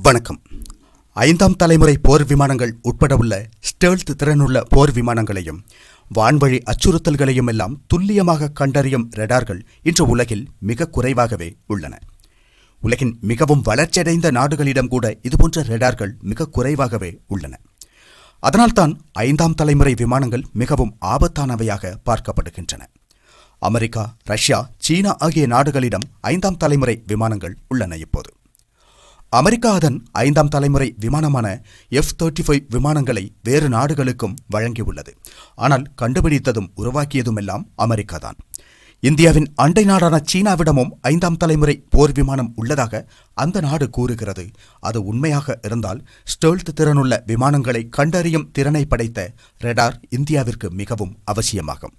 வணக்கம். 5ஆம் தலைமுறை போர் விமானங்கள் உட்பட உள்ள ஸ்டெல்த் திறனுள்ள போர் விமானங்களையும் வான்வழி அச்சுறுத்தல்களையும் எல்லாம் துல்லியமாக கண்டறியும் ரேடார்கள் இன்று உலகில் மிக குறைவாகவே உள்ளன. உலகின் மிகவும் வளர்ச்சியடைந்த நாடுகளிடம் கூட இதுபோன்ற ரேடார்கள் மிக குறைவாகவே உள்ளன. அதனால்தான் 5ஆம் தலைமுறை விமானங்கள் மிகவும் ஆபத்தானவையாக பார்க்கப்படுகின்றன. அமெரிக்கா, ரஷ்யா, சீனா ஆகிய நாடுகளிடம் 5ஆம் தலைமுறை விமானங்கள் உள்ளன. இப்போது அமெரிக்கா அதன் 5ஆம் தலைமுறை விமானமான F-35 விமானங்களை வேறு நாடுகளுக்கும் வழங்கியுள்ளது. ஆனால் கண்டுபிடித்ததும் உருவாக்கியதும் எல்லாம் அமெரிக்கா தான். இந்தியாவின் அண்டை நாடான சீனாவிடமும் 5ஆம் தலைமுறை போர் விமானம் உள்ளதாக அந்த நாடு கூறுகிறது. அது உண்மையாக இருந்தால் ஸ்டெல்த் திறனுள்ள விமானங்களை கண்டறியும் திறனை படைத்த ரேடார் இந்தியாவிற்கு மிகவும் அவசியமாகும்.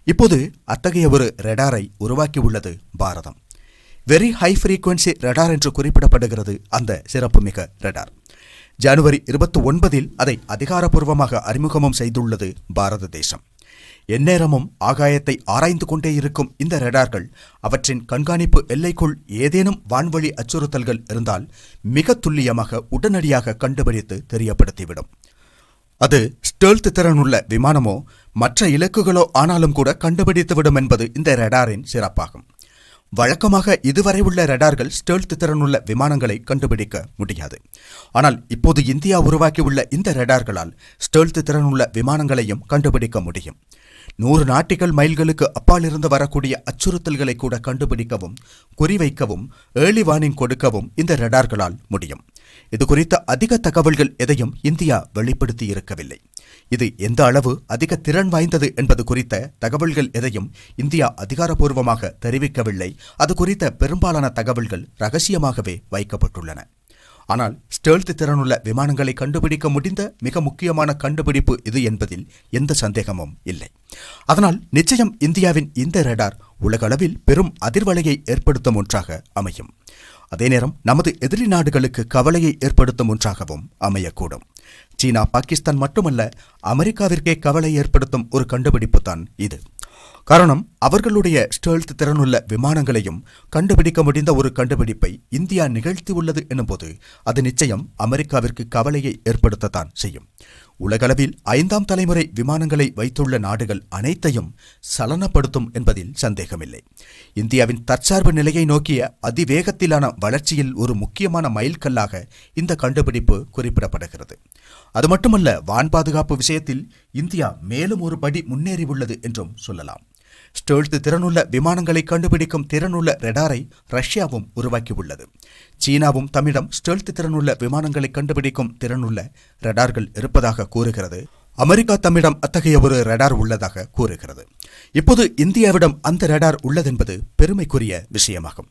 இப்போது அத்தகைய ஒரு ரேடாரை உருவாக்கியுள்ளது பாரதம். வெரி ஹை ஃப்ரீக்வன்சி ரேடார் என்று குறிப்பிடப்படுகிறது அந்த சிறப்புமிக ரேடார். ஜனவரி 29 அதை அதிகாரப்பூர்வமாக அறிமுகமும் செய்துள்ளது பாரத தேசம். எந்நேரமும் ஆகாயத்தை ஆராய்ந்து கொண்டே இருக்கும் இந்த ரேடார்கள் அவற்றின் கண்காணிப்பு எல்லைக்குள் ஏதேனும் வான்வழி அச்சுறுத்தல்கள் இருந்தால் மிக துல்லியமாக உடனடியாக கண்டுபிடித்து தெரியப்படுத்திவிடும். அது ஸ்டெல்த் திறனுள்ள விமானமோ மற்ற இலக்குகளோ ஆனாலும் கூட கண்டுபிடித்துவிடும் என்பது இந்த ரேடாரின் சிறப்பாகும். வழக்கமாக இதுவரை உள்ள ரேடார்கள் ஸ்டெல்த் திறனுள்ள விமானங்களை கண்டுபிடிக்க முடியாது. ஆனால் இப்போது இந்தியா உருவாக்கியுள்ள இந்த ரேடார்களால் ஸ்டெல்த் திறனுள்ள விமானங்களையும் கண்டுபிடிக்க முடியும். 100 நாட்டிக்கல் மைல்களுக்கு அப்பால் இருந்து வரக்கூடிய அச்சுறுத்தல்களை கூட கண்டுபிடிக்கவும் குறிவைக்கவும் ஏர்லி வார்னிங் கொடுக்கவும் இந்த ரேடார்களால் முடியும். இது குறித்த அதிக தகவல்கள் எதையும் இந்தியா வெளிப்படுத்தி இருக்கவில்லை. இது எந்த அளவு அதிக திறன் வாய்ந்தது என்பது குறித்த தகவல்கள் எதையும் இந்தியா அதிகாரப்பூர்வமாக தெரிவிக்கவில்லை. அது குறித்த பெரும்பாலான தகவல்கள் ரகசியமாகவே வைக்கப்பட்டுள்ளன. ஆனால் ஸ்டெல்த் திறனுள்ள விமானங்களை கண்டுபிடிக்க முடிந்த மிக முக்கியமான கண்டுபிடிப்பு இது என்பதில் எந்த சந்தேகமும் இல்லை. அதனால் நிச்சயம் இந்தியாவின் இந்த ரேடார் உலகளவில் பெரும் அதிர்வலையை ஏற்படுத்தும் ஒன்றாக அமையும். அதே நேரம் நமது எதிரி நாடுகளுக்கு கவலையை ஏற்படுத்தும் ஒன்றாகவும் அமையக்கூடும். சீனா, பாகிஸ்தான் மட்டுமல்ல, அமெரிக்காவிற்கே கவலை ஏற்படுத்தும் ஒரு கண்டுபிடிப்பு தான் இது. காரணம், அவர்களுடைய ஸ்டெல்த் திறனுள்ள விமானங்களையும் கண்டுபிடிக்க முடிந்த ஒரு கண்டுபிடிப்பை இந்தியா நிகழ்த்தியுள்ளது எனும்போது அது நிச்சயம் அமெரிக்காவிற்கு கவலையை ஏற்படுத்தத்தான் செய்யும். உலகளவில் 5ஆம் தலைமுறை விமானங்களை வைத்துள்ள நாடுகள் அனைத்தையும் சலனப்படுத்தும் என்பதில் சந்தேகமில்லை. இந்தியாவின் தற்சார்பு நிலையை நோக்கிய அதிவேகத்திலான வளர்ச்சியில் ஒரு முக்கியமான மைல்கல்லாக இந்த கண்டுபிடிப்பு குறிப்பிடப்படுகிறது. அது மட்டுமல்ல, வான் பாதுகாப்பு விஷயத்தில் இந்தியா மேலும் ஒரு படி முன்னேறியுள்ளது என்றும் சொல்லலாம். ஸ்டெல்த் திறனுள்ள விமானங்களை கண்டுபிடிக்கும் திறனுள்ள ரேடாரை ரஷ்யாவும் உருவாக்கியுள்ளது. சீனாவும் தம்மிடம் ஸ்டெல்த் திறனுள்ள விமானங்களை கண்டுபிடிக்கும் திறனுள்ள ரேடார்கள் இருப்பதாக கூறுகிறது. அமெரிக்கா தம்மிடம் அத்தகைய ஒரு ரேடார் உள்ளதாக கூறுகிறது. இப்போது இந்தியாவிடம் அந்த ரேடார் உள்ளதென்பது பெருமைக்குரிய விஷயமாகும்.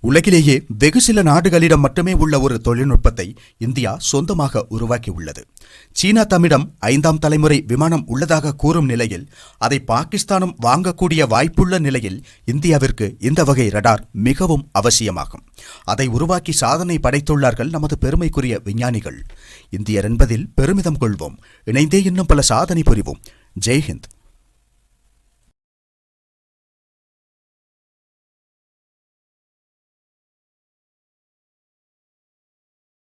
உலகிலேயே வெகு சில நாடுகளிடம் மட்டுமே உள்ள ஒரு தொழில்நுட்பத்தை இந்தியா சொந்தமாக உருவாக்கியுள்ளது. சீனா தம்மிடம் 5ஆம் தலைமுறை விமானம் உள்ளதாக கூறும் நிலையில் அதை பாகிஸ்தானும் வாங்கக்கூடிய வாய்ப்புள்ள நிலையில் இந்தியாவிற்கு இந்த வகை ரேடார் மிகவும் அவசியமாகும். அதை உருவாக்கி சாதனை படைத்துள்ளார்கள் நமது பெருமைக்குரிய விஞ்ஞானிகள். இந்தியர் என்பதில் பெருமிதம் கொள்வோம். இணைந்தே இன்னும் பல சாதனை புரிவோம். ஜெய்ஹிந்த்.